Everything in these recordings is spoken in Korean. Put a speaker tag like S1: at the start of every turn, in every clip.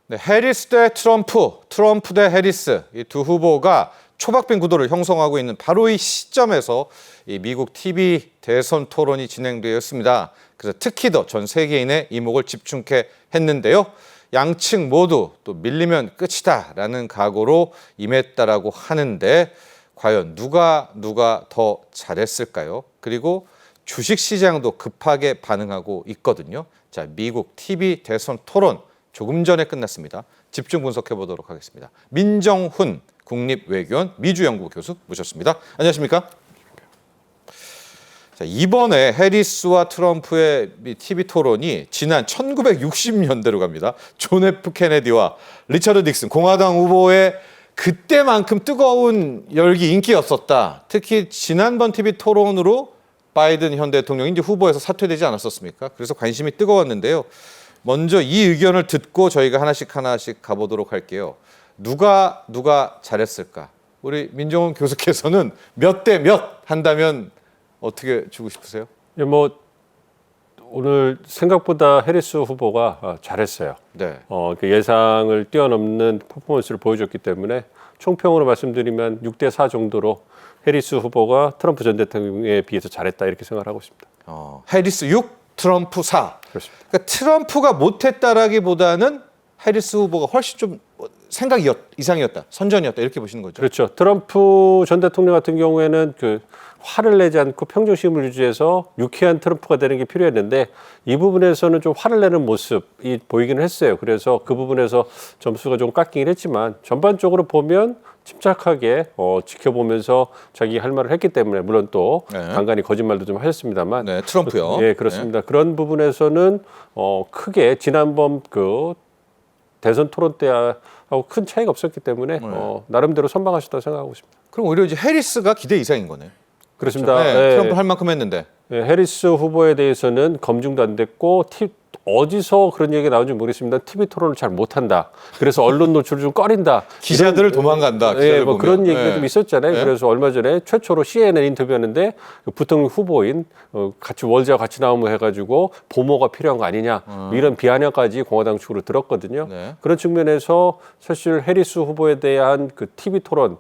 S1: 네, 해리스 대 트럼프, 트럼프 대 해리스 이 두 후보가 초박빙 구도를 형성하고 있는 바로 이 시점에서 이 미국 TV 대선 토론이 진행되었습니다. 그래서 특히 더 전 세계인의 이목을 집중케 했는데요. 양측 모두 또 밀리면 끝이다라는 각오로 임했다라고 하는데 과연 누가 더 잘했을까요? 그리고 주식시장도 급하게 반응하고 있거든요. 자, 미국 TV 대선 토론 조금 전에 끝났습니다. 집중 분석해 보도록 하겠습니다. 민정훈 국립외교원 미주연구부 교수 모셨습니다. 안녕하십니까? 자, 이번에 해리스와 트럼프의 TV 토론이 지난 1960년대로 갑니다. 존 F 케네디와 리처드 닉슨 공화당 후보의 그때만큼 뜨거운 열기 인기였었다. 특히 지난번 TV 토론으로 바이든 현 대통령이 이제 후보에서 사퇴되지 않았었습니까? 그래서 관심이 뜨거웠는데요. 먼저 이 의견을 듣고 저희가 하나씩 가보도록 할게요. 누가 잘했을까? 우리 민정훈 교수께서는 몇 대 몇 한다면 어떻게 주고 싶으세요?
S2: 뭐 오늘 생각보다 해리스 후보가 잘했어요.
S1: 네.
S2: 그 예상을 뛰어넘는 퍼포먼스를 보여줬기 때문에 총평으로 말씀드리면 6대 4 정도로 해리스 후보가 트럼프 전 대통령에 비해서 잘했다 이렇게 생각하고 있습니다.
S1: 해리스 6, 트럼프 4.
S2: 그렇습니다.
S1: 그러니까 트럼프가 못했다라기보다는 해리스 후보가 훨씬 좀 생각 이상이었다, 선전이었다 이렇게 보시는 거죠?
S2: 그렇죠. 트럼프 전 대통령 같은 경우에는 그 화를 내지 않고 평정심을 유지해서 유쾌한 트럼프가 되는 게 필요했는데 이 부분에서는 좀 화를 내는 모습이 보이기는 했어요. 그래서 그 부분에서 점수가 좀 깎이긴 했지만 전반적으로 보면 침착하게 지켜보면서 자기 할 말을 했기 때문에 물론 또 간간히 거짓말도 좀 하셨습니다만
S1: 네, 트럼프요.
S2: 예, 그렇습니다. 네. 그런 부분에서는 크게 지난번 그 대선 토론 때하고 큰 차이가 없었기 때문에 나름대로 선방하셨다고 생각하고 있습니다.
S1: 그럼 오히려 이제 해리스가 기대 이상인 거네.
S2: 그렇습니다.
S1: 그렇죠? 네,
S2: 네.
S1: 트럼프 할 만큼 했는데.
S2: 네, 해리스 후보에 대해서는 검증도 안 됐고 어디서 그런 얘기가 나온지 모르겠습니다. TV 토론을 잘 못한다. 그래서 언론 노출을 좀 꺼린다.
S1: 기자들을 도망간다.
S2: 네, 뭐 그런 얘기가 좀 있었잖아요.
S1: 네.
S2: 그래서 얼마 전에 최초로 CNN 인터뷰하는데 부통령 후보인 같이 월드와 같이 나오면 해가지고 보모가 필요한 거 아니냐 이런 비아냥까지 공화당 측으로 들었거든요.
S1: 네.
S2: 그런 측면에서 사실 해리스 후보에 대한 그 TV 토론의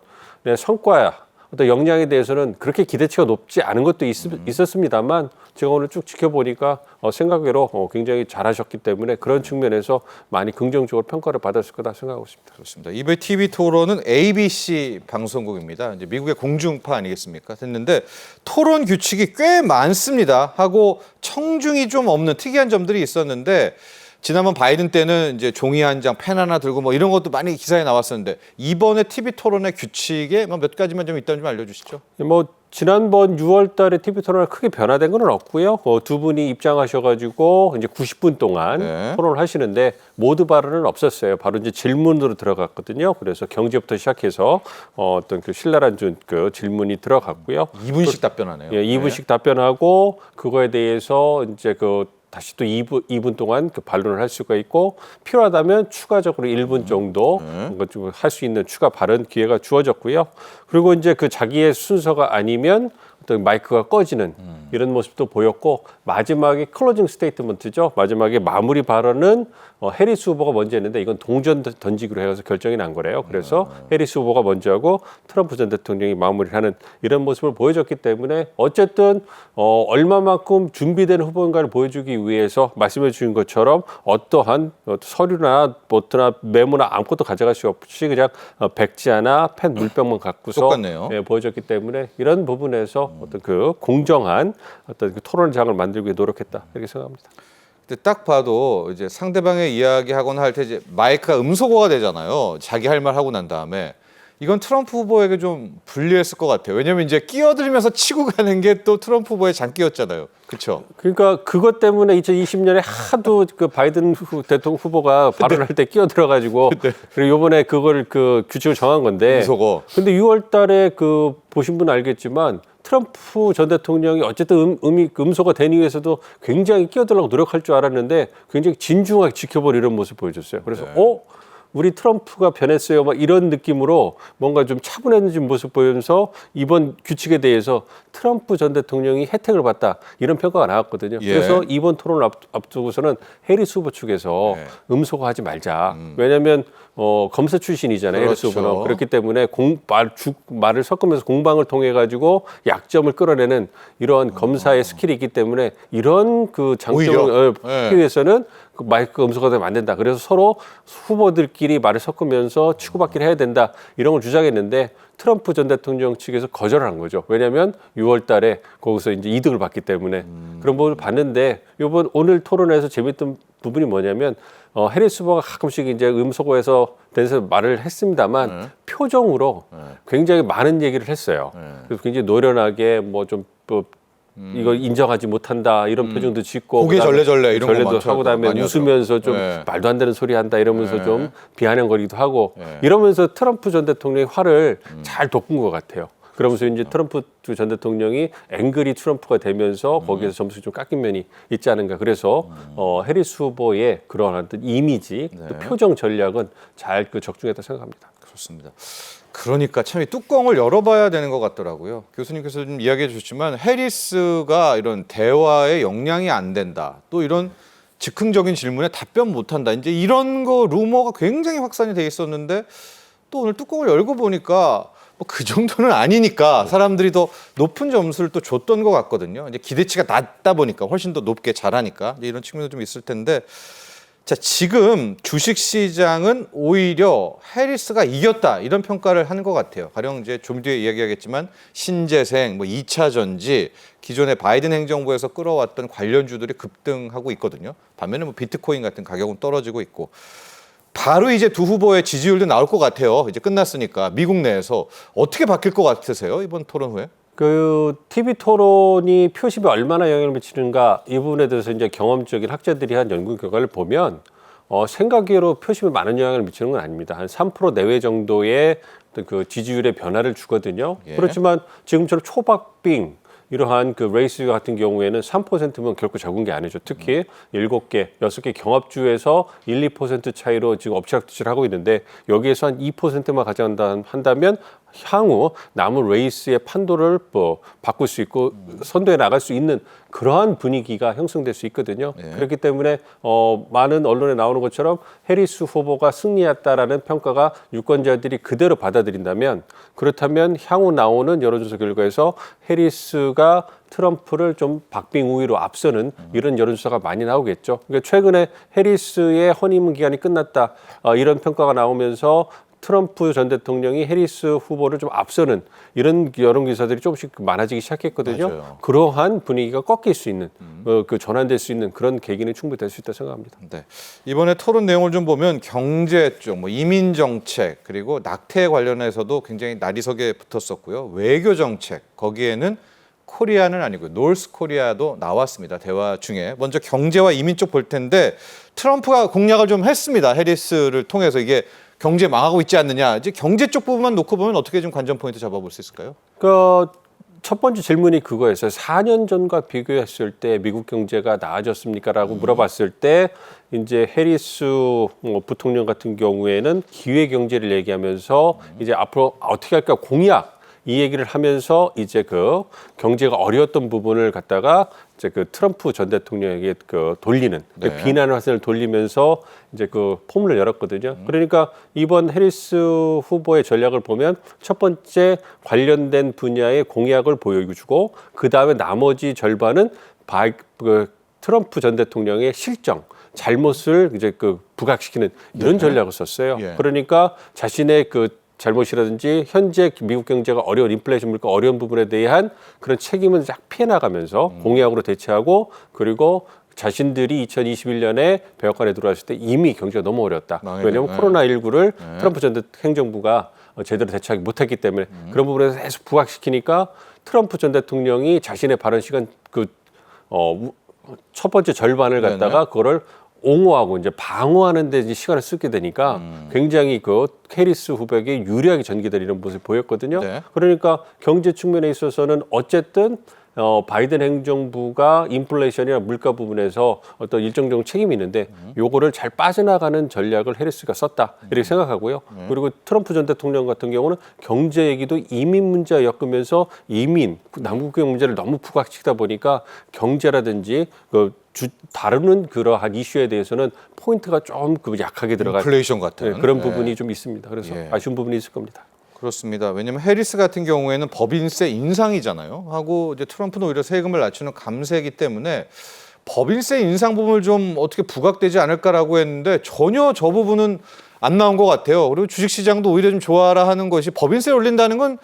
S2: 성과야. 어떤 역량에 대해서는 그렇게 기대치가 높지 않은 것도 있었습니다만 제가 오늘 쭉 지켜보니까 생각외로 굉장히 잘하셨기 때문에 그런 측면에서 많이 긍정적으로 평가를 받았을 거다 생각하고 있습니다.
S1: 그렇습니다. 이번 TV 토론은 ABC 방송국입니다. 이제 미국의 공중파 아니겠습니까? 됐는데 토론 규칙이 꽤 많습니다. 하고 청중이 좀 없는 특이한 점들이 있었는데 지난번 바이든 때는 이제 종이 한 장, 펜 하나 들고 뭐 이런 것도 많이 기사에 나왔었는데 이번에 TV 토론의 규칙에 몇 가지만 좀 있다면 좀 알려주시죠.
S2: 뭐 지난번 6월달에 TV 토론이 크게 변화된 건 없고요. 두 분이 입장하셔가지고 이제 90분 동안 토론을 하시는데 모두 발언은 없었어요. 바로 이제 질문으로 들어갔거든요. 그래서 경제부터 시작해서 어떤 그 신랄한 그 질문이 들어갔고요.
S1: 2분씩 답변하네요.
S2: 예, 2분씩 답변하고 그거에 대해서 이제 다시 또 2분 동안 그 반론을 할 수가 있고 필요하다면 추가적으로 1분 정도 할 수 있는 추가 발언 기회가 주어졌고요. 그리고 이제 그 자기의 순서가 아니면 어떤 마이크가 꺼지는 이런 모습도 보였고 마지막에 클로징 스테이트먼트죠. 마지막에 마무리 발언은 해리스 후보가 먼저 했는데 이건 동전 던지기로 해서 결정이 난 거래요. 그래서 해리스 후보가 먼저 하고 트럼프 전 대통령이 마무리를 하는 이런 모습을 보여줬기 때문에 어쨌든 얼마만큼 준비된 후보인가를 보여주기 위해서 말씀해 주신 것처럼 어떠한 서류나 보트나 메모나 아무것도 가져갈 수 없이 그냥 백지 하나 펜 물병만 갖고서 보여줬기 때문에 이런 부분에서 어떤 그 공정한 어떤 그 토론장을 만들기 위해 노력했다 이렇게 생각합니다.
S1: 근데 딱 봐도 이제 상대방의 이야기하거나 할 때 이제 마이크가 음소거가 되잖아요. 자기 할 말 하고 난 다음에 이건 트럼프 후보에게 좀 불리했을 것 같아요. 왜냐하면 이제 끼어들면서 치고 가는 게 또 트럼프 후보의 장기였잖아요. 그렇죠?
S2: 그러니까 그것 때문에 2020년에 하도 그 바이든 대통령 후보가 발언할 때 끼어들어가지고 그리고 이번에 그걸 그 규칙을 정한 건데.
S1: 음소거.
S2: 근데 6월달에 그 보신 분 알겠지만. 트럼프 전 대통령이 어쨌든 음소가 되기 위해서도 굉장히 끼어들려고 노력할 줄 알았는데 굉장히 진중하게 지켜볼 이런 모습 보여줬어요. 그래서 우리 트럼프가 변했어요. 막 이런 느낌으로 뭔가 좀 차분해진 모습 보이면서 이번 규칙에 대해서 트럼프 전 대통령이 혜택을 받다 이런 평가가 나왔거든요.
S1: 예.
S2: 그래서 이번 토론을 앞두고서는 해리스 후보 측에서
S1: 네.
S2: 음소거하지 말자. 왜냐하면 검사 출신이잖아요. 해리스
S1: 그렇죠.
S2: 후보는. 그렇기 때문에 말을 섞으면서 공방을 통해 가지고 약점을 끌어내는 이런 검사의 스킬이 있기 때문에 이런 그 장점을
S1: 오히려?
S2: 하기 위해서는 그 마이크 음소거가 되면 안 된다. 그래서 서로 후보들끼리 말을 섞으면서 치고받기를 해야 된다. 이런 걸 주장했는데 트럼프 전 대통령 측에서 거절을 한 거죠. 왜냐하면 6월 달에 거기서 이제 이득을 받기 때문에 그런 부분을 봤는데 오늘 토론에서 재밌던 부분이 뭐냐면 해리스 후보가 가끔씩 이제 음소거에서 대해서 말을 했습니다만 표정으로 굉장히 많은 얘기를 했어요. 그래서 굉장히 노련하게 이걸 인정하지 못한다 이런 표정도 짓고
S1: 고개
S2: 그다음에
S1: 절레절레 이런 거
S2: 절레도
S1: 많죠.
S2: 하고 그다음에
S1: 많이 하죠.
S2: 웃으면서 좀
S1: 네.
S2: 말도 안 되는 소리 한다 이러면서 좀 비아냥거리기도 하고
S1: 네.
S2: 이러면서 트럼프 전 대통령의 화를 잘 돋군 것 같아요. 그러면서 이제 트럼프 전 대통령이 앵그리 트럼프가 되면서 거기에서 점수 좀 깎인 면이 있지 않은가. 그래서 해리스 후보의 그런 어떤 이미지, 또 표정 전략은 잘 적중했다 생각합니다.
S1: 그렇습니다. 그러니까 참 이 뚜껑을 열어봐야 되는 것 같더라고요. 교수님께서 좀 이야기해 주셨지만 해리스가 이런 대화에 역량이 안 된다. 또 이런 즉흥적인 질문에 답변 못한다. 이제 이런 거 루머가 굉장히 확산이 돼 있었는데 또 오늘 뚜껑을 열고 보니까 뭐 그 정도는 아니니까 사람들이 더 높은 점수를 또 줬던 것 같거든요. 이제 기대치가 낮다 보니까 훨씬 더 높게 잘하니까 이제 이런 측면도 좀 있을 텐데. 자, 지금 주식시장은 오히려 해리스가 이겼다 이런 평가를 한 것 같아요. 가령 이제 좀 뒤에 이야기하겠지만 신재생, 뭐 2차 전지, 기존의 바이든 행정부에서 끌어왔던 관련주들이 급등하고 있거든요. 반면에 뭐 비트코인 같은 가격은 떨어지고 있고 바로 이제 두 후보의 지지율도 나올 것 같아요. 이제 끝났으니까 미국 내에서 어떻게 바뀔 것 같으세요? 이번 토론 후에?
S2: 그 TV 토론이 표심에 얼마나 영향을 미치는가 이 부분에 대해서 이제 경험적인 학자들이 한 연구 결과를 보면 생각외로 표심에 많은 영향을 미치는 건 아닙니다. 한 3% 내외 정도의 어떤 그 지지율의 변화를 주거든요.
S1: 예.
S2: 그렇지만 지금처럼 초박빙 이러한 그 레이스 같은 경우에는 3%면 결코 적은 게 아니죠. 특히 7개, 6개 경합주에서 1, 2% 차이로 지금 엎치락뒤치락 하고 있는데 여기에서 한 2%만 가져간다면 향후 남은 레이스의 판도를 바꿀 수 있고 선도해 나갈 수 있는 그러한 분위기가 형성될 수 있거든요. 그렇기 때문에 많은 언론에 나오는 것처럼 해리스 후보가 승리했다라는 평가가 유권자들이 그대로 받아들인다면 그렇다면 향후 나오는 여론조사 결과에서 해리스가 트럼프를 좀 박빙 우위로 앞서는 이런 여론조사가 많이 나오겠죠. 그러니까 최근에 해리스의 허니문 기간이 끝났다 이런 평가가 나오면서 트럼프 전 대통령이 해리스 후보를 좀 앞서는 이런 여론 기사들이 조금씩 많아지기 시작했거든요.
S1: 맞아요.
S2: 그러한 분위기가 꺾일 수 있는, 그 전환될 수 있는 그런 계기는 충분히 될 수 있다고 생각합니다.
S1: 네. 이번에 토론 내용을 좀 보면 경제 쪽, 뭐 이민 정책 그리고 낙태 관련해서도 굉장히 나리석에 붙었었고요. 외교 정책 거기에는 코리아는 아니고 노스 코리아도 나왔습니다. 대화 중에 먼저 경제와 이민 쪽 볼 텐데 트럼프가 공략을 좀 했습니다. 해리스를 통해서 이게 경제 망하고 있지 않느냐. 이제 경제 쪽 부분만 놓고 보면 어떻게 좀 관전 포인트 잡아볼 수 있을까요?
S2: 첫 번째 질문이 그거였어요. 4년 전과 비교했을 때 미국 경제가 나아졌습니까?라고 물어봤을 때 이제 해리스 부통령 같은 경우에는 기회 경제를 얘기하면서 이제 앞으로 어떻게 할까 공약 이 얘기를 하면서 이제 그 경제가 어려웠던 부분을 갖다가 이제 그 트럼프 전 대통령에게 그 돌리는 그 비난의 화살을 돌리면서 이제 그 포문을 열었거든요. 그러니까 이번 해리스 후보의 전략을 보면 첫 번째 관련된 분야의 공약을 보여주고 그 다음에 나머지 절반은 트럼프 전 대통령의 실정. 잘못을 이제 그 부각시키는 이런 전략을 썼어요. 그러니까 자신의 그 잘못이라든지 현재 미국 경제가 어려운 인플레이션 물가 어려운 부분에 대한 그런 책임을 쫙 피해 나가면서 공약으로 대체하고 그리고 자신들이 2021년에 백악관에 들어왔을 때 이미 경제가 너무 어려웠다. 왜냐하면 코로나19를 트럼프 전 행정부가 제대로 대처하기 못했기 때문에 그런 부분에서 계속 부각시키니까 트럼프 전 대통령이 자신의 발언 시간 첫 번째 절반을 갖다가 그거를 옹호하고 이제 방어하는 데 이제 시간을 쓰게 되니까 굉장히 그 해리스 후보에게 유리하게 전개되는 이런 모습을 보였거든요. 그러니까 경제 측면에 있어서는 어쨌든 바이든 행정부가 인플레이션이나 물가 부분에서 어떤 일정 정도 책임이 있는데 요거를 잘 빠져나가는 전략을 해리스가 썼다 이렇게 생각하고요. 그리고 트럼프 전 대통령 같은 경우는 경제 얘기도 이민 문제와 엮으면서 이민, 남북경 문제를 너무 부각시키다 보니까 경제라든지 다루는 그러한 이슈에 대해서는 포인트가 좀 약하게 들어간
S1: 인플레이션 같은
S2: 그런 부분이 좀 있습니다. 그래서 아쉬운 부분이 있을 겁니다.
S1: 그렇습니다. 왜냐하면 해리스 같은 경우에는 법인세 인상이잖아요. 하고 이제 트럼프는 오히려 세금을 낮추는 감세이기 때문에 법인세 인상 부분을 좀 어떻게 부각되지 않을까라고 했는데 전혀 저 부분은 안 나온 것 같아요. 그리고 주식시장도 오히려 좀 좋아라 하는 것이 법인세 올린다는 건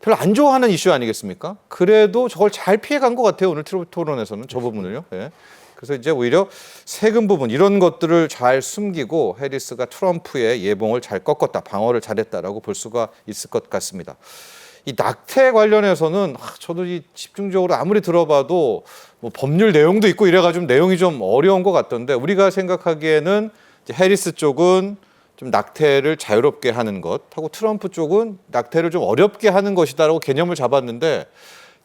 S1: 별로 안 좋아하는 이슈 아니겠습니까? 그래도 저걸 잘 피해간 것 같아요. 오늘 토론에서는 저 부분을요. 예. 그래서 이제 오히려 세금 부분 이런 것들을 잘 숨기고 해리스가 트럼프의 예봉을 잘 꺾었다, 방어를 잘했다라고 볼 수가 있을 것 같습니다. 이 낙태 관련해서는 저도 이 집중적으로 아무리 들어봐도 뭐 법률 내용도 있고 이래가지고 내용이 좀 어려운 것 같던데 우리가 생각하기에는 이제 해리스 쪽은 좀 낙태를 자유롭게 하는 것 하고 트럼프 쪽은 낙태를 좀 어렵게 하는 것이다라고 개념을 잡았는데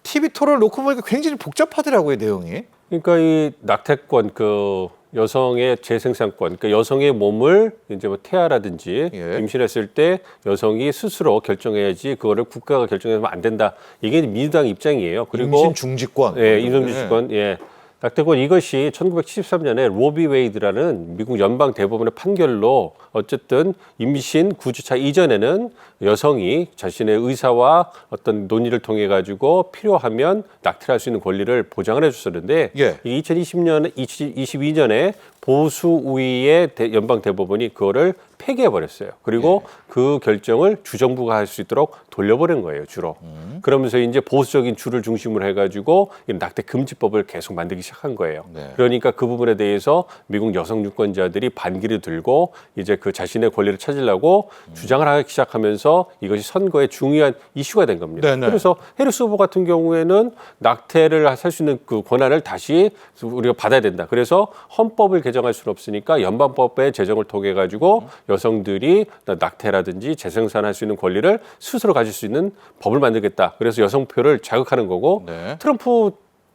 S1: TV 토론을 놓고 보니까 굉장히 복잡하더라고요, 내용이.
S2: 그러니까 이 낙태권, 그 여성의 재생산권, 그러니까 여성의 몸을 이제 뭐 태아라든지 임신했을 때 여성이 스스로 결정해야지 그거를 국가가 결정해서는 안 된다. 이게 민주당 입장이에요. 그리고
S1: 임신 중지권.
S2: 예, 임신 중지권. 예. 낙태권 이것이 1973년에 로비 웨이드라는 미국 연방 대법원의 판결로 어쨌든 임신 9주차 이전에는 여성이 자신의 의사와 어떤 논의를 통해 가지고 필요하면 낙태를 할 수 있는 권리를 보장을 해줬었는데 2022년에 보수 우위의 연방 대법원이 그거를 폐기해 버렸어요. 그리고 그 결정을 주정부가 할 수 있도록 돌려버린 거예요, 주로. 그러면서 이제 보수적인 주를 중심으로 해가지고 낙태 금지법을 계속 만들기 시작한 거예요. 그러니까 그 부분에 대해서 미국 여성 유권자들이 반기를 들고 이제 그 자신의 권리를 찾으려고 주장을 하기 시작하면서 이것이 선거의 중요한 이슈가 된 겁니다. 그래서 해리스 후보 같은 경우에는 낙태를 할 수 있는 그 권한을 다시 우리가 받아야 된다. 그래서 헌법을 개정할 수는 없으니까 연방법의 제정을 통해 가지고 여성들이 낙태라든지 재생산할 수 있는 권리를 스스로 가질 수 있는 법을 만들겠다. 그래서 여성표를 자극하는 거고 트럼프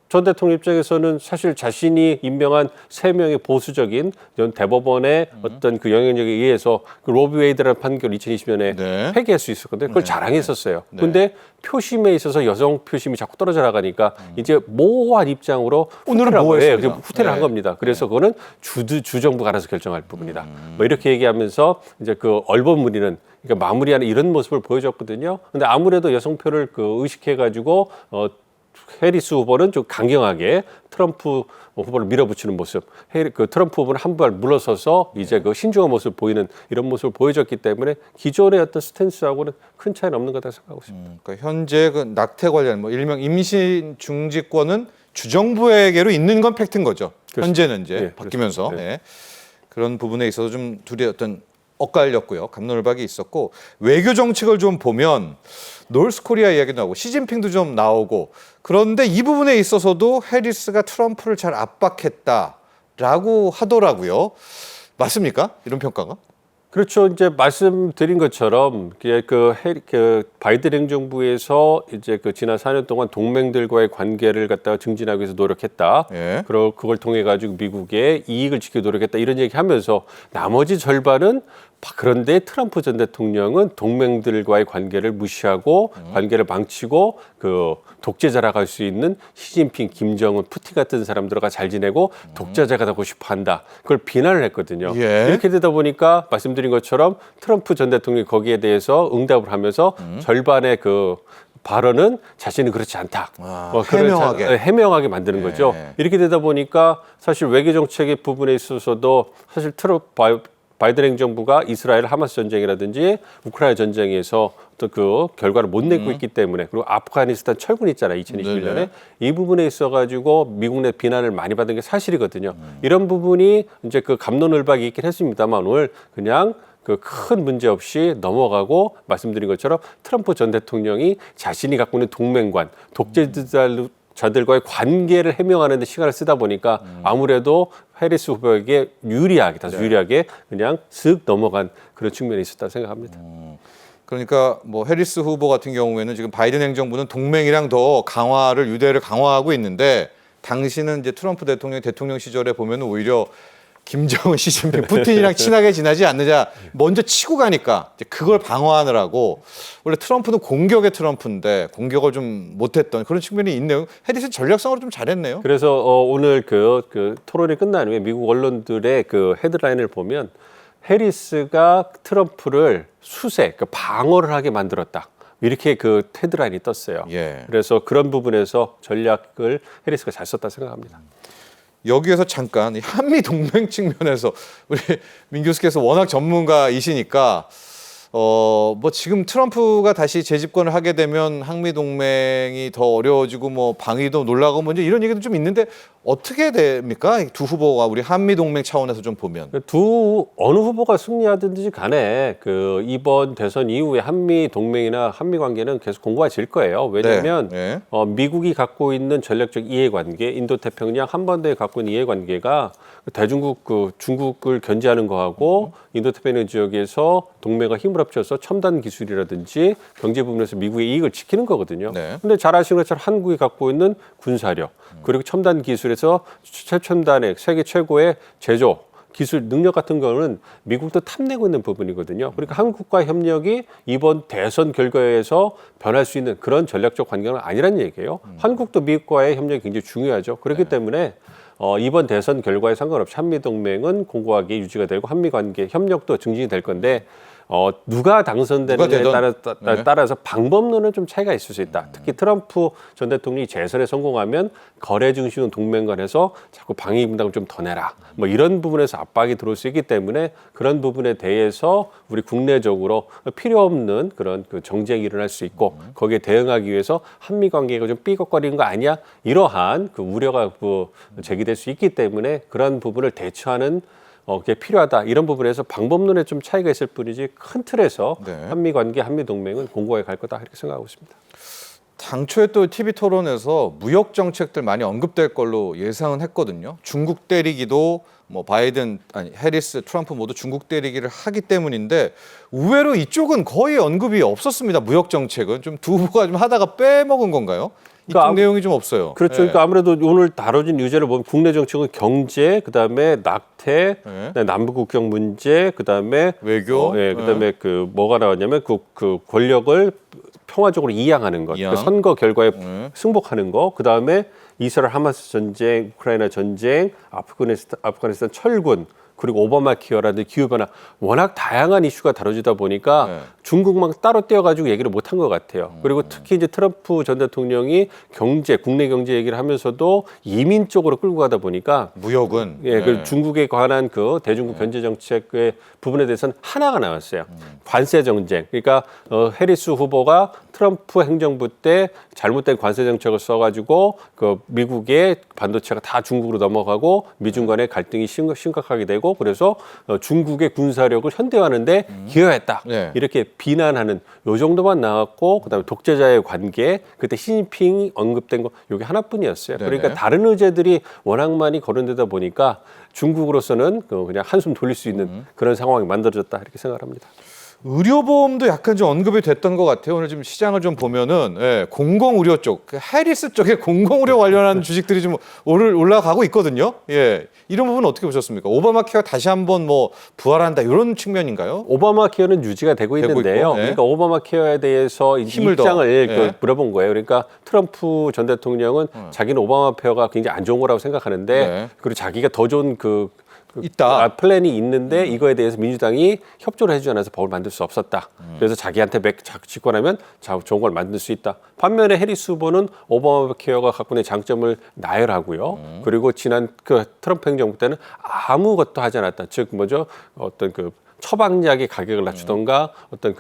S2: 전 대통령 입장에서는 사실 자신이 임명한 3명의 보수적인 대법원의 어떤 그 영향력에 의해서 그 로비 웨이드라는 판결을 2020년에 폐기할 수 있을 건데 그걸 자랑했었어요. 그런데 표심에 있어서 여성 표심이 자꾸 떨어져 나가니까 이제 모호한 입장으로
S1: 오늘은
S2: 후퇴를 한 겁니다. 그래서 그거는 주정부가 알아서 결정할 부분이다. 뭐 이렇게 얘기하면서 이제 그 얼버무리는 그러니까 마무리하는 이런 모습을 보여줬거든요. 근데 아무래도 여성표를 그 의식해가지고 해리스 후보는 좀 강경하게 트럼프 후보를 밀어붙이는 모습, 그 트럼프 후보는 한 발 물러서서 이제 그 신중한 모습을 보이는 이런 모습을 보여줬기 때문에 기존의 어떤 스탠스하고는 큰 차이는 없는 거다 생각하고 있습니다.
S1: 그러니까 현재 그 낙태 관련 뭐 일명 임신 중지권은 주정부에게로 있는 건 팩트인 거죠.
S2: 그렇습니다.
S1: 현재는 이제 바뀌면서 그런 부분에 있어서 좀 둘이 어떤 엇갈렸고요. 갑론을박이 있었고 외교 정책을 좀 보면 노스코리아 이야기도 나오고 시진핑도 좀 나오고 그런데 이 부분에 있어서도 해리스가 트럼프를 잘 압박했다라고 하더라고요. 맞습니까? 이런 평가가?
S2: 그렇죠. 이제 말씀드린 것처럼 그 바이든 행정부에서 이제 그 지난 4년 동안 동맹들과의 관계를 갖다가 증진하기 위해서 노력했다. 그리고 그걸 통해 가지고 미국의 이익을 지키기 노력했다. 이런 얘기하면서 나머지 절반은 그런데 트럼프 전 대통령은 동맹들과의 관계를 무시하고 관계를 망치고 그 독재자라고 할 수 있는 시진핑, 김정은, 푸틴 같은 사람들과 잘 지내고 독재자가 되고 싶어한다. 그걸 비난을 했거든요. 이렇게 되다 보니까 말씀드린 것처럼 트럼프 전 대통령이 거기에 대해서 응답을 하면서 절반의 그 발언은 자신은 그렇지 않다. 해명하게 만드는 거죠. 이렇게 되다 보니까 사실 외교 정책의 부분에 있어서도 사실 바이든 행정부가 이스라엘 하마스 전쟁이라든지 우크라이나 전쟁에서 또 그 결과를 못 내고 있기 때문에 그리고 아프가니스탄 철군 있잖아요. 2021년에 이 부분에 있어가지고 미국 내 비난을 많이 받은 게 사실이거든요. 이런 부분이 이제 그 갑론을박이 있긴 했습니다만 오늘 그냥 그 큰 문제 없이 넘어가고 말씀드린 것처럼 트럼프 전 대통령이 자신이 갖고 있는 동맹관, 독재자들과의 관계를 해명하는 데 시간을 쓰다 보니까 아무래도 해리스 후보에게 다소 유리하게 그냥 슥 넘어간 그런 측면이 있었다고 생각합니다.
S1: 그러니까 뭐 해리스 후보 같은 경우에는 지금 바이든 행정부는 동맹이랑 더 강화를 유대를 강화하고 있는데 당시는 이제 트럼프 대통령 시절에 보면 오히려 김정은, 시진핑, 푸틴이랑 친하게 지내지 않느냐 먼저 치고 가니까 이제 그걸 방어하느라고 원래 트럼프는 공격의 트럼프인데 공격을 좀 못했던 그런 측면이 있네요. 해리스 전략상으로 좀 잘했네요.
S2: 그래서 오늘 그 토론이 끝난 후에 미국 언론들의 그 헤드라인을 보면 해리스가 트럼프를 그 방어를 하게 만들었다. 이렇게 그 헤드라인이 떴어요.
S1: 예.
S2: 그래서 그런 부분에서 전략을 해리스가 잘 썼다 생각합니다.
S1: 여기에서 잠깐 이 한미 동맹 측면에서 우리 민 교수께서 워낙 전문가이시니까 뭐 지금 트럼프가 다시 재집권을 하게 되면 한미 동맹이 더 어려워지고 뭐 방위도 놀라고 뭐 이제 이런 얘기도 좀 있는데 어떻게 됩니까? 두 후보가 우리 한미 동맹 차원에서 좀 보면
S2: 어느 후보가 승리하든지 간에 그 이번 대선 이후에 한미 동맹이나 한미 관계는 계속 공고해질 거예요. 왜냐하면
S1: 네.
S2: 미국이 갖고 있는 전략적 이해관계, 인도태평양 한반도에 갖고 있는 이해관계가 대중국 중국을 견제하는 거하고 인도태평양 지역에서 동맹과 힘을 합쳐서 첨단 기술이라든지 경제 부분에서 미국의 이익을 지키는 거거든요. 그런데 잘 아시는 것처럼 한국이 갖고 있는 군사력 그리고 첨단 기술에서 최첨단의 세계 최고의 제조 기술 능력 같은 거는 미국도 탐내고 있는 부분이거든요. 그러니까 한국과 협력이 이번 대선 결과에서 변할 수 있는 그런 전략적 관계는 아니란 얘기예요. 한국도 미국과의 협력이 굉장히 중요하죠. 그렇기 때문에 이번 대선 결과에 상관없이 한미동맹은 공고하게 유지가 되고 한미관계 협력도 증진이 될 건데 누가 당선되느냐에 따라서 방법론은 좀 차이가 있을 수 있다. 특히 트럼프 전 대통령이 재선에 성공하면 거래 중심은 동맹 간에서 자꾸 방위 분담을 좀 더 내라. 뭐 이런 부분에서 압박이 들어올 수 있기 때문에 그런 부분에 대해서 우리 국내적으로 필요 없는 그런 그 정쟁이 일어날 수 있고 거기에 대응하기 위해서 한미 관계가 좀 삐걱거리는 거 아니야? 이러한 그 우려가 제기될 수 있기 때문에 그런 부분을 대처하는 그게 필요하다. 이런 부분에서 방법론에 좀 차이가 있을 뿐이지 큰 틀에서 한미 관계, 한미 동맹은 공고해 갈 거다 이렇게 생각하고 있습니다.
S1: 당초에 또 TV 토론에서 무역 정책들 많이 언급될 걸로 예상은 했거든요. 중국 때리기도 뭐 해리스, 트럼프 모두 중국 때리기를 하기 때문인데 의외로 이쪽은 거의 언급이 없었습니다. 무역 정책은 좀 두 후보가 좀 하다가 빼먹은 건가요? 이쪽 내용이 좀 없어요.
S2: 그렇죠. 그러니까 아무래도 오늘 다뤄진 유제를 보면 국내 정책은 경제, 그다음에 낙태, 그다음에 남북 국경 문제, 그다음에
S1: 외교,
S2: 그다음에 그 뭐가 나왔냐면 그 권력을 평화적으로 이양하는 것, 그 선거 결과에 승복하는 거, 그다음에 이스라엘 하마스 전쟁, 우크라이나 전쟁, 아프가니스탄 철군. 그리고 오바마 케어라든지 기후변화 워낙 다양한 이슈가 다뤄지다 보니까 중국만 따로 떼어가지고 얘기를 못한 것 같아요. 그리고 특히 이제 트럼프 전 대통령이 국내 경제 얘기를 하면서도 이민 쪽으로 끌고 가다 보니까
S1: 무역은
S2: 그 중국에 관한 그 대중국 견제 정책의 부분에 대해서는 하나가 나왔어요. 관세 정책. 그러니까 해리스 후보가 트럼프 행정부 때 잘못된 관세 정책을 써가지고 그 미국의 반도체가 다 중국으로 넘어가고 미중 간의 갈등이 심각하게 되고 그래서 중국의 군사력을 현대화하는데 기여했다. 이렇게 비난하는 요 정도만 나왔고 그다음에 독재자의 관계 그때 시진핑이 언급된 거 요게 하나뿐이었어요. 그러니까 다른 의제들이 워낙 많이 거론되다 보니까 중국으로서는 그냥 한숨 돌릴 수 있는 그런 상황이 만들어졌다 이렇게 생각합니다.
S1: 의료보험도 약간 좀 언급이 됐던 것 같아요. 오늘 지금 시장을 좀 보면은 공공의료 쪽, 해리스 쪽에 공공의료 관련한 주식들이 좀 올라가고 있거든요. 이런 부분은 어떻게 보셨습니까? 오바마 케어 다시 한번 뭐 부활한다 이런 측면인가요?
S2: 오바마 케어는 유지가 되고 있는데요. 그러니까 오바마 케어에 대해서 입장을 물어본 거예요. 그러니까 트럼프 전 대통령은 자기는 오바마 케어가 굉장히 안 좋은 거라고 생각하는데 그리고 자기가 더 좋은
S1: 있다.
S2: 플랜이 있는데 이거에 대해서 민주당이 협조를 해주지 않아서 법을 만들 수 없었다. 그래서 자기한테 집권하면 좋은 걸 만들 수 있다. 반면에 해리스 후보는 오바마 케어가 갖고 있는 장점을 나열하고요. 그리고 지난 그 트럼프 행정부 때는 아무것도 하지 않았다. 즉 어떤 그 처방약의 가격을 낮추던가 어떤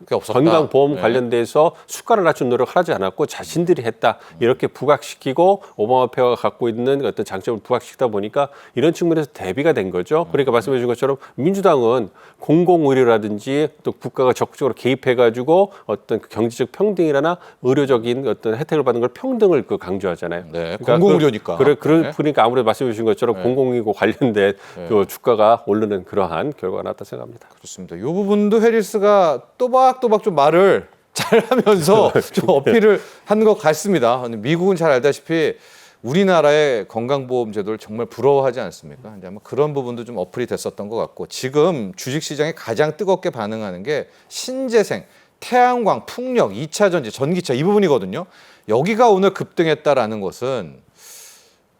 S2: 건강보험 관련돼서 수가를 낮춘 노력을 하지 않았고 자신들이 했다. 이렇게 부각시키고 오바마 페어가 갖고 있는 어떤 장점을 부각시키다 보니까 이런 측면에서 대비가 된 거죠. 그러니까 말씀해 주신 것처럼 민주당은 공공의료라든지 또 국가가 적극적으로 개입해가지고 어떤 경제적 평등이라나 의료적인 어떤 혜택을 받는 걸 평등을 강조하잖아요.
S1: 그러니까 공공의료니까.
S2: 그러니까 아무래도 말씀해 주신 것처럼 공공의료 관련된 그 주가가 오르는 그러한 결과가 나왔다 생각합니다.
S1: 그렇습니다. 이 부분도 해리스가 또봐 또박또박 좀 말을 잘하면서 좀 어필을 한 것 같습니다. 근데 미국은 잘 알다시피 우리나라의 건강보험 제도를 정말 부러워하지 않습니까? 근데 아마 그런 부분도 좀 어플이 됐었던 것 같고 지금 주식시장에 가장 뜨겁게 반응하는 게 신재생, 태양광, 풍력, 2차 전지, 전기차 이 부분이거든요. 여기가 오늘 급등했다라는 것은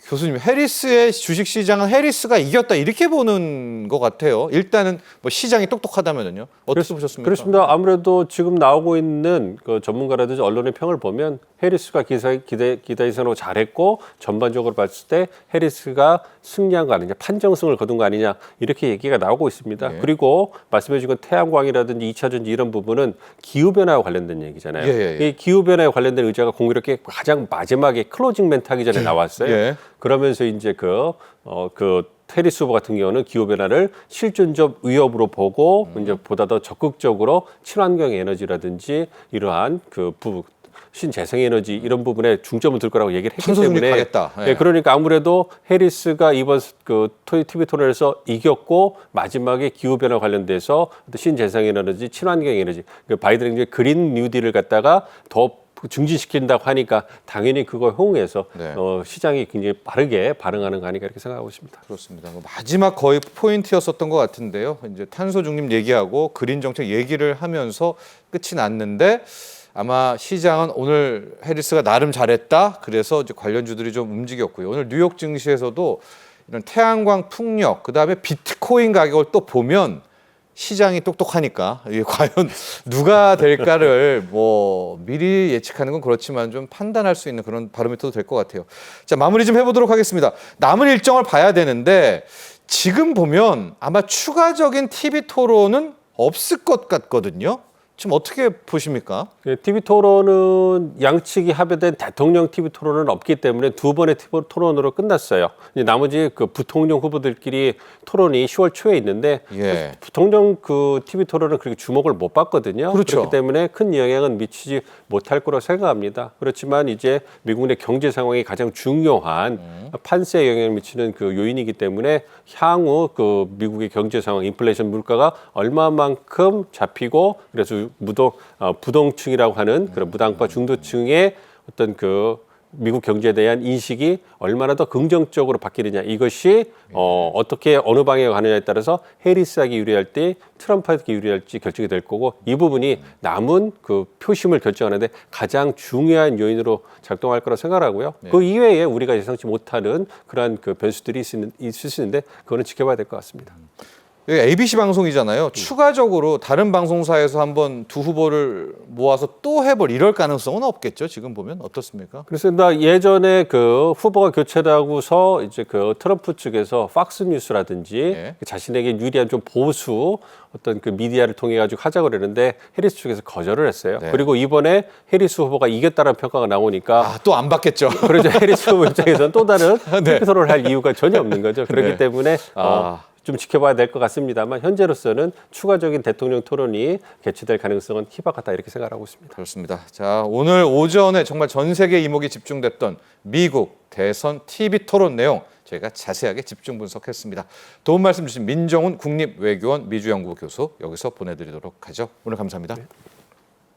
S1: 교수님, 해리스의 주식시장은 해리스가 이겼다 이렇게 보는 것 같아요. 일단은 뭐 시장이 똑똑하다면요. 어떻게 보셨습니까?
S2: 그렇습니다. 아무래도 지금 나오고 있는 그 전문가라든지 언론의 평을 보면 해리스가 기대 이상으로 잘했고 전반적으로 봤을 때 해리스가 승리한 거 아니냐, 판정승을 거둔 거 아니냐 이렇게 얘기가 나오고 있습니다.
S1: 예.
S2: 그리고 말씀해 주신 태양광이라든지 2차 전지 이런 부분은 기후 변화와 관련된 얘기잖아요.
S1: 예.
S2: 이 기후 변화에 관련된 의제가 공교롭게 가장 마지막에 클로징 멘트 하기 전에 나왔어요.
S1: 예.
S2: 그러면서 이제 그 해리스 후보 같은 경우는 기후 변화를 실존적 위협으로 보고 이제 보다 더 적극적으로 친환경 에너지라든지 이러한 신재생 에너지 이런 부분에 중점을 둘 거라고 얘기를 했기
S1: 탄소 중립
S2: 때문에
S1: 가겠다. 예.
S2: 예, 그러니까 아무래도 해리스가 이번 TV 토론에서 이겼고 마지막에 기후 변화 관련돼서 신재생 에너지, 친환경 에너지 바이든 이제 그린 뉴딜을 갖다가 더 증진시킨다고 하니까 당연히 그걸 호응해서
S1: 네.
S2: 시장이 굉장히 빠르게 반응하는 거 아닌가 이렇게 생각하고 있습니다.
S1: 그렇습니다. 마지막 거의 포인트였었던 것 같은데요. 이제 탄소 중립 얘기하고 그린 정책 얘기를 하면서 끝이 났는데 아마 시장은 오늘 해리스가 나름 잘했다. 그래서 이제 관련주들이 좀 움직였고요. 오늘 뉴욕 증시에서도 이런 태양광, 풍력, 그다음에 비트코인 가격을 또 보면 시장이 똑똑하니까 이게 과연 누가 될까를 뭐 미리 예측하는 건 그렇지만 좀 판단할 수 있는 그런 바로미터도 될 것 같아요. 자, 마무리 좀 해보도록 하겠습니다. 남은 일정을 봐야 되는데 지금 보면 아마 추가적인 TV 토론은 없을 것 같거든요. 지금 어떻게 보십니까?
S2: TV 토론은 양측이 합의된 대통령 TV 토론은 없기 때문에 두 번의 TV 토론으로 끝났어요. 이제 나머지 그 부통령 후보들끼리 토론이 10월 초에 있는데
S1: 예.
S2: 부통령 TV 토론은 그렇게 주목을 못 받거든요.
S1: 그렇죠.
S2: 그렇기 때문에 큰 영향은 미치지 못할 거라고 생각합니다. 그렇지만 이제 미국의 경제 상황이 가장 중요한 판세에 영향을 미치는 그 요인이기 때문에 향후 그 미국의 경제 상황, 인플레이션 물가가 얼마만큼 잡히고 그래서 부동층이라고 하는 그런 무당파 중도층의 어떤 그 미국 경제에 대한 인식이 얼마나 더 긍정적으로 바뀌느냐 이것이 어떻게 어느 방향에 가느냐에 따라서 해리스에게 유리할지 트럼프에게 유리할지 결정이 될 거고 이 부분이 남은 그 표심을 결정하는데 가장 중요한 요인으로 작동할 거라고 생각하고요. 그 이외에 우리가 예상치 못하는 그러한 그 변수들이 있을 수 있는데 그거는 지켜봐야 될 것 같습니다.
S1: 여기 ABC 방송이잖아요. 추가적으로 다른 방송사에서 한번 두 후보를 모아서 또 해볼 이럴 가능성은 없겠죠. 지금 보면 어떻습니까?
S2: 그래서 예전에 그 후보가 교체되고서 이제 그 트럼프 측에서 팍스 뉴스라든지
S1: 예.
S2: 자신에게 유리한 좀 보수 어떤 그 미디어를 통해 가지고 하자고 그랬는데 해리스 측에서 거절을 했어요.
S1: 네.
S2: 그리고 이번에 해리스 후보가 이겼다는 평가가 나오니까
S1: 또 안 받겠죠.
S2: 그러죠. 해리스 후보 입장에서는 또 다른
S1: 네.
S2: 토론을 할 이유가 전혀 없는 거죠. 그렇기
S1: 네.
S2: 때문에 좀 지켜봐야 될 것 같습니다만 현재로서는 추가적인 대통령 토론이 개최될 가능성은 희박하다 이렇게 생각하고 있습니다.
S1: 그렇습니다. 자, 오늘 오전에 정말 전 세계 이목이 집중됐던 미국 대선 TV 토론 내용 저희가 자세하게 집중 분석했습니다. 도움 말씀 주신 민정훈 국립외교원 미주연구부 교수 여기서 보내드리도록 하죠. 오늘 감사합니다.
S2: 네.